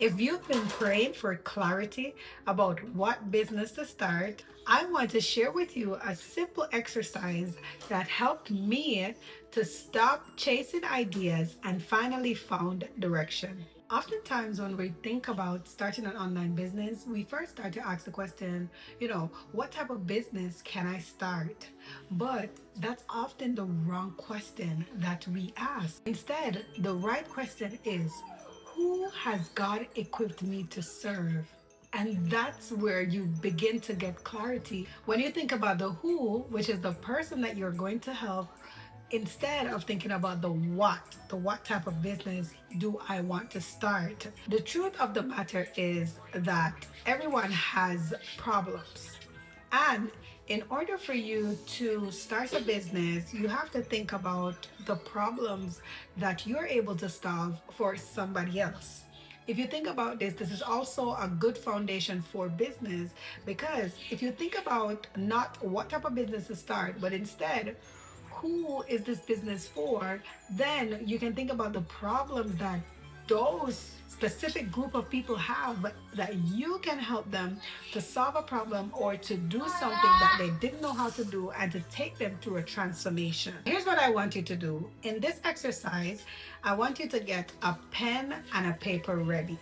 If you've been praying for clarity about what business to start, I want to share with you a simple exercise that helped me to stop chasing ideas and finally found direction. Oftentimes, when we think about starting an online business, we first start to ask the question, what type of business can I start? But that's often the wrong question that we ask. Instead, the right question is, who has God equipped me to serve? And that's where you begin to get clarity. When you think about the who, which is the person that you're going to help, instead of thinking about the what type of business do I want to start? The truth of the matter is that everyone has problems. And in order for you to start a business, you have to think about the problems that you're able to solve for somebody else. If you think about this, this is also a good foundation for business, because if you think about not what type of business to start, but instead, who is this business for, then you can think about the problems that those specific group of people have, that you can help them to solve a problem or to do something that they didn't know how to do and to take them through a transformation. Here's what I want you to do. In this exercise, I want you to get a pen and a paper ready.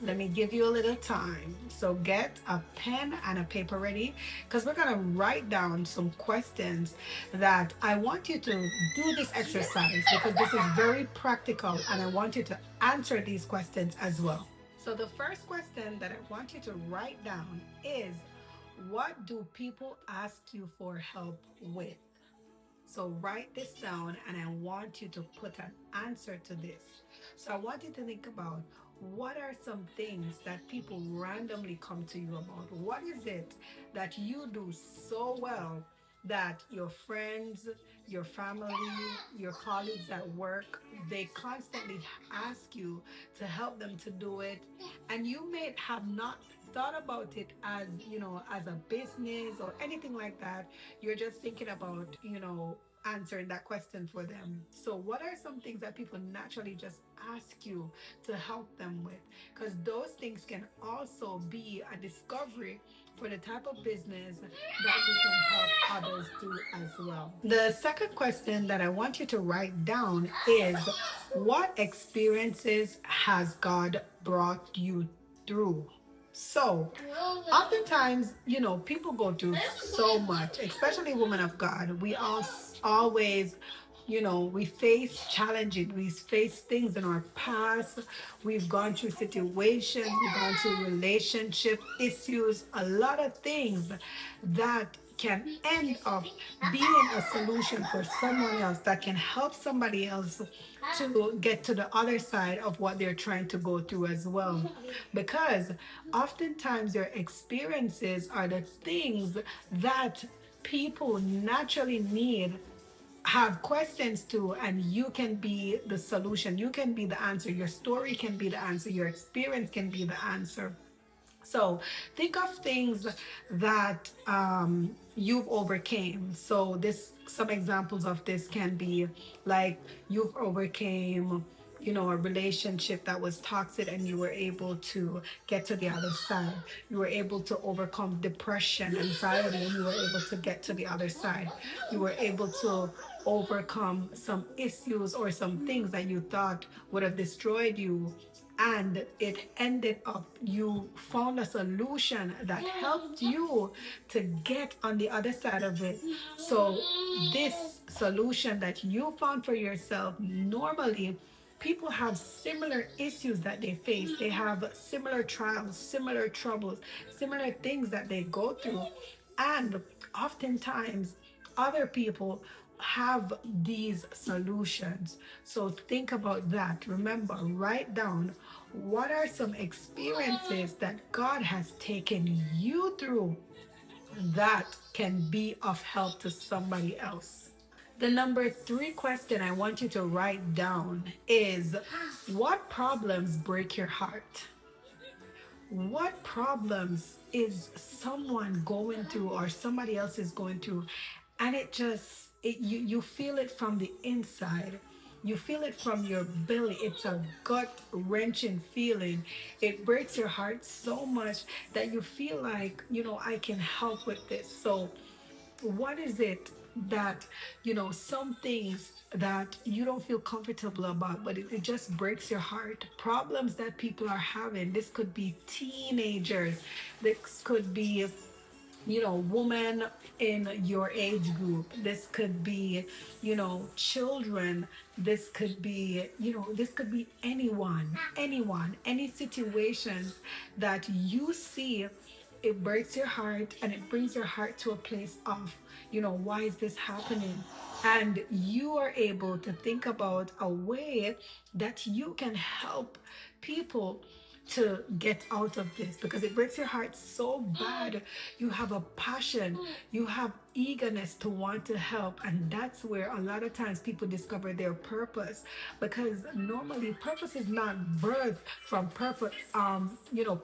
Let me give you a little time. So get a pen and a paper ready, because we're going to write down some questions that I want you to do this exercise, because this is very practical and I want you to answer these questions as well. So the first question that I want you to write down is, what do people ask you for help with? So write this down and I want you to put an answer to this. So I want you to think about, what are some things that people randomly come to you about? What is it that you do so well that your friends, your family, your colleagues at work, they constantly ask you to help them to do it, and you may have not thought about it as, as a business or anything like that. You're just thinking about, answering that question for them. So what are some things that people naturally just ask you to help them with? Because those things can also be a discovery for the type of business that you can help others do as well. The second question that I want you to write down is, what experiences has God brought you through? So, oftentimes, people go through so much, especially women of God. We all always, we face challenges, we face things in our past. We've gone through situations, we've gone through relationship issues, a lot of things that can end up being a solution for someone else, that can help somebody else to get to the other side of what they're trying to go through as well. Because oftentimes your experiences are the things that people naturally need, have questions to, and you can be the solution, you can be the answer, your story can be the answer, your experience can be the answer. So think of things that you've overcame. So this, some examples of this can be like, you've overcame, a relationship that was toxic and you were able to get to the other side. You were able to overcome depression, anxiety, and you were able to get to the other side. You were able to overcome some issues or some things that you thought would have destroyed you, and it ended up, you found a solution that helped you to get on the other side of it. So this solution that you found for yourself, normally people have similar issues that they face, they have similar trials, similar troubles, similar things that they go through, and oftentimes other people have these solutions. So think about that. Remember, write down, what are some experiences that God has taken you through that can be of help to somebody else. The number three question I want you to write down is, what problems break your heart? What problems is someone going through or somebody else is going through, and you feel it from the inside, You feel it from your belly. It's a gut wrenching feeling. It breaks your heart so much that you feel like, I can help with this. So what is it that, some things that you don't feel comfortable about, but it just breaks your heart? Problems that people are having. This could be teenagers. This could be, women in your age group. This could be, children. This could be, this could be anyone, any situations that you see. It breaks your heart and it brings your heart to a place of, why is this happening? And you are able to think about a way that you can help people to get out of this, because it breaks your heart so bad. You have a passion, you have eagerness to want to help, and that's where a lot of times people discover their purpose. Because normally purpose is not birthed from purpose,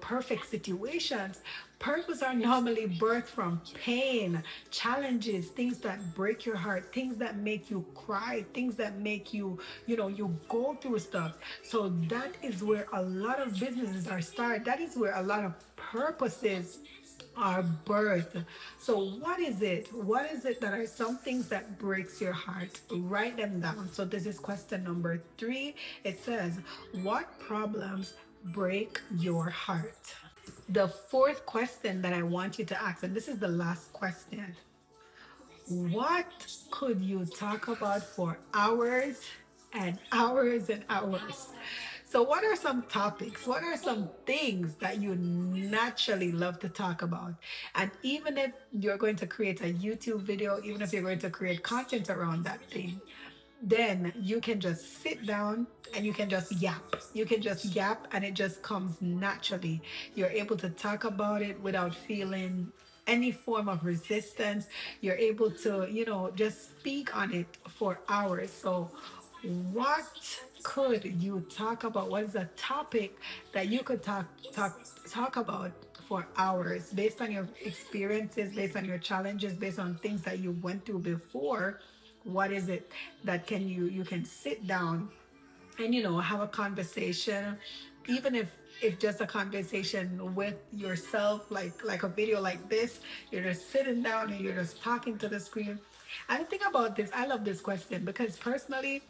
perfect situations. Purpose are normally birthed from pain, challenges, things that break your heart, things that make you cry, things that make you, you go through stuff. So that is where a lot of businesses are started. That is where a lot of purposes are birthed. So what is it? What is it that are some things that breaks your heart? Write them down. So this is question number 3. It says, what problems break your heart? The fourth question that I want you to ask, and this is the last question: what could you talk about for hours and hours and hours? So, what are some topics? What are some things that you naturally love to talk about? And even if you're going to create a YouTube video, even if you're going to create content around that thing, then you can just sit down and you can just yap. You can just yap and it just comes naturally. You're able to talk about it without feeling any form of resistance. You're able to, just speak on it for hours. So, what could you talk about? What is a topic that you could talk about for hours, based on your experiences, based on your challenges, based on things that you went through before? What is it that can you can sit down and, have a conversation, even if just a conversation with yourself, like a video like this. You're just sitting down and you're just talking to the screen. And think about this. I love this question because personally,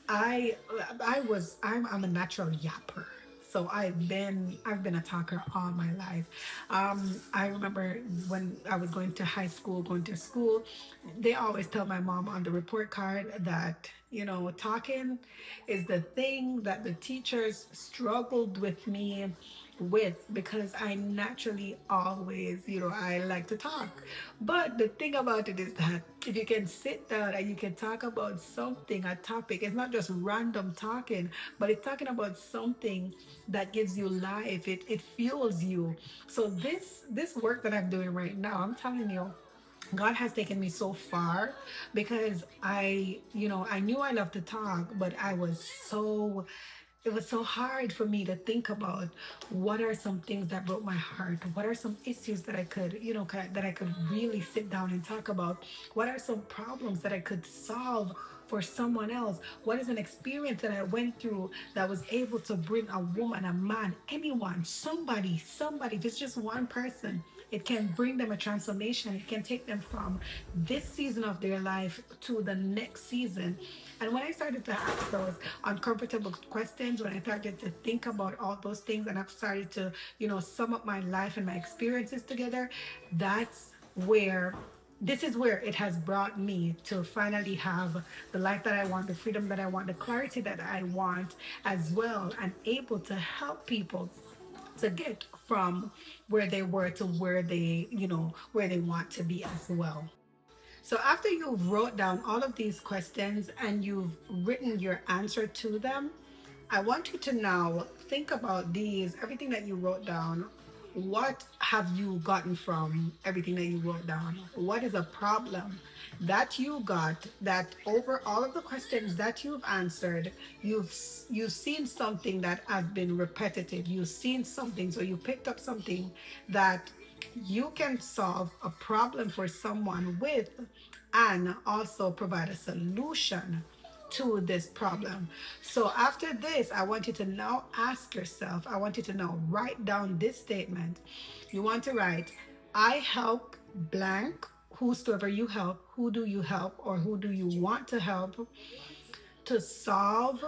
I I'm a natural yapper. So I've been a talker all my life. I remember when I was going to school, they always tell my mom on the report card that, talking is the thing that the teachers struggled with me with, because I naturally always, I like to talk. But the thing about it is that if you can sit down and you can talk about something, a topic, it's not just random talking, but it's talking about something that gives you life. It fuels you. So this work that I'm doing right now, I'm telling you, God has taken me so far, because I knew I loved to talk, but it was so hard for me to think about what are some things that broke my heart. What are some issues that I could, that I could really sit down and talk about? What are some problems that I could solve for someone else? What is an experience that I went through that was able to bring a woman, a man, anyone, somebody, if it's just one person, it can bring them a transformation. It can take them from this season of their life to the next season. And when I started to ask those uncomfortable questions, when I started to think about all those things, and I've started to, sum up my life and my experiences together, that's where this is where it has brought me to finally have the life that I want, the freedom that I want, the clarity that I want as well, and able to help people to get from where they were to where where they want to be as well. So after you've wrote down all of these questions and you've written your answer to them, I want you to now think about everything that you wrote down. What have you gotten from everything that you wrote down? What is a problem that you got, that over all of the questions that you've answered, you've seen something that has been repetitive. You've seen something, so you picked up something that you can solve a problem for someone with, and also provide a solution to this problem. So after this, I want you to now ask yourself, I want you to now write down this statement. You want to write, I help blank, whosoever you help, who do you help, or who do you want to help to solve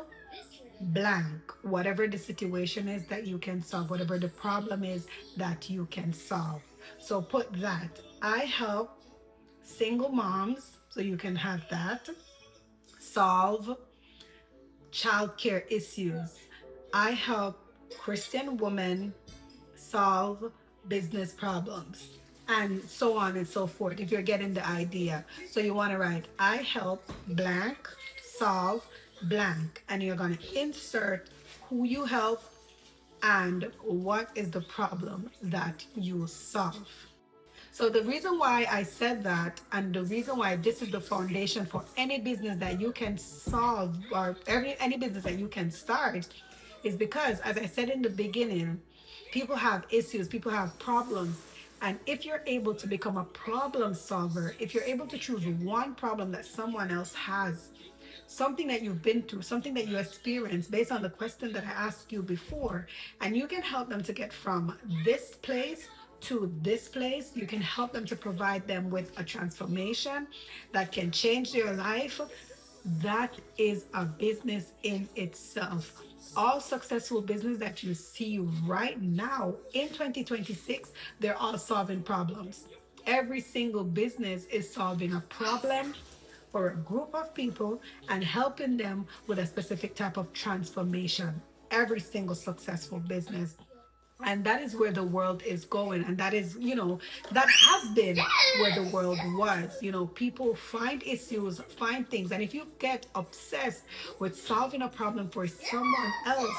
blank, whatever the situation is that you can solve, whatever the problem is that you can solve. So put that. I help single moms, so you can have that, solve childcare issues. I help Christian women solve business problems, and so on and so forth, if you're getting the idea. So you want to write, I help blank solve blank, and you're going to insert who you help and what is the problem that you solve. So the reason why I said that, and the reason why this is the foundation for any business that you can solve, or any business that you can start, is because, as I said in the beginning, people have issues, people have problems. And if you're able to become a problem solver, if you're able to choose one problem that someone else has, something that you've been through, something that you experienced based on the question that I asked you before, and you can help them to get from this place to this place. You can help them to provide them with a transformation that can change their life. That is a business in itself. All successful business that you see right now in 2026, they're all solving problems. Every single business is solving a problem for a group of people and helping them with a specific type of transformation. Every single successful business. And that is where the world is going. And that is, that has been where the world was. People find issues, find things. And if you get obsessed with solving a problem for someone else,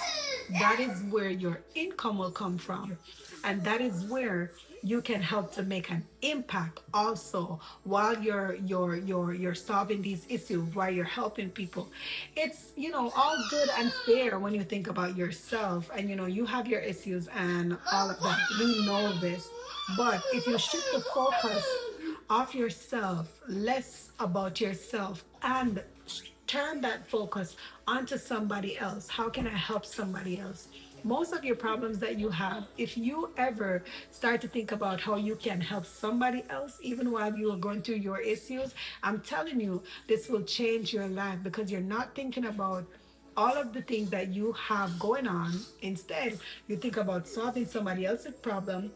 that is where your income will come from. And that is where you can help to make an impact also while you're solving these issues, while you're helping people. It's all good and fair when you think about yourself, and you have your issues and all of that. We know this. But if you shift the focus off yourself, less about yourself, and turn that focus onto somebody else, how can I help somebody else? Most of your problems that you have, if you ever start to think about how you can help somebody else, even while you are going through your issues, I'm telling you, this will change your life, because you're not thinking about all of the things that you have going on. Instead, you think about solving somebody else's problem.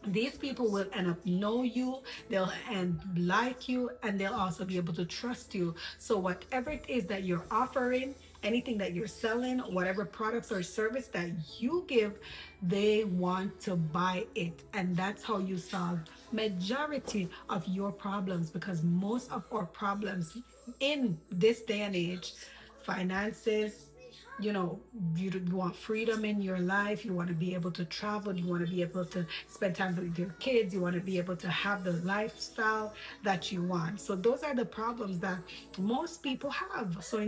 These people will end up know you, they'll end like you, and they'll also be able to trust you. So whatever it is that you're offering, anything that you're selling, whatever products or service that you give, they want to buy it. And that's how you solve majority of your problems, because most of our problems in this day and age, finances, you want freedom in your life, you want to be able to travel, you want to be able to spend time with your kids, you want to be able to have the lifestyle that you want. So those are the problems that most people have. So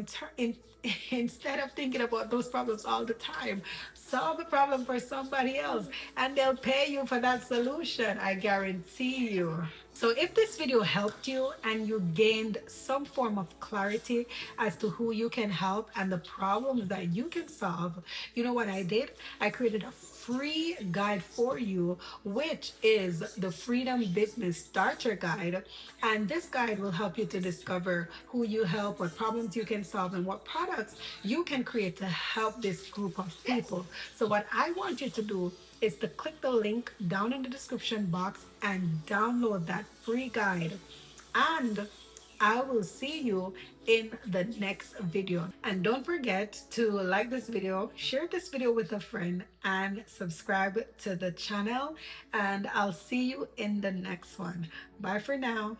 instead of thinking about those problems all the time, solve the problem for somebody else, and they'll pay you for that solution, I guarantee you. So if this video helped you and you gained some form of clarity as to who you can help and the problems that you can solve, you know what I did? I created a free guide for you, which is the Freedom Business Starter Guide. And this guide will help you to discover who you help, what problems you can solve, and what products you can create to help this group of people. So what I want you to do is to click the link down in the description box and download that free guide. And I will see you in the next video. And don't forget to like this video, share this video with a friend, and subscribe to the channel. And I'll see you in the next one. Bye for now.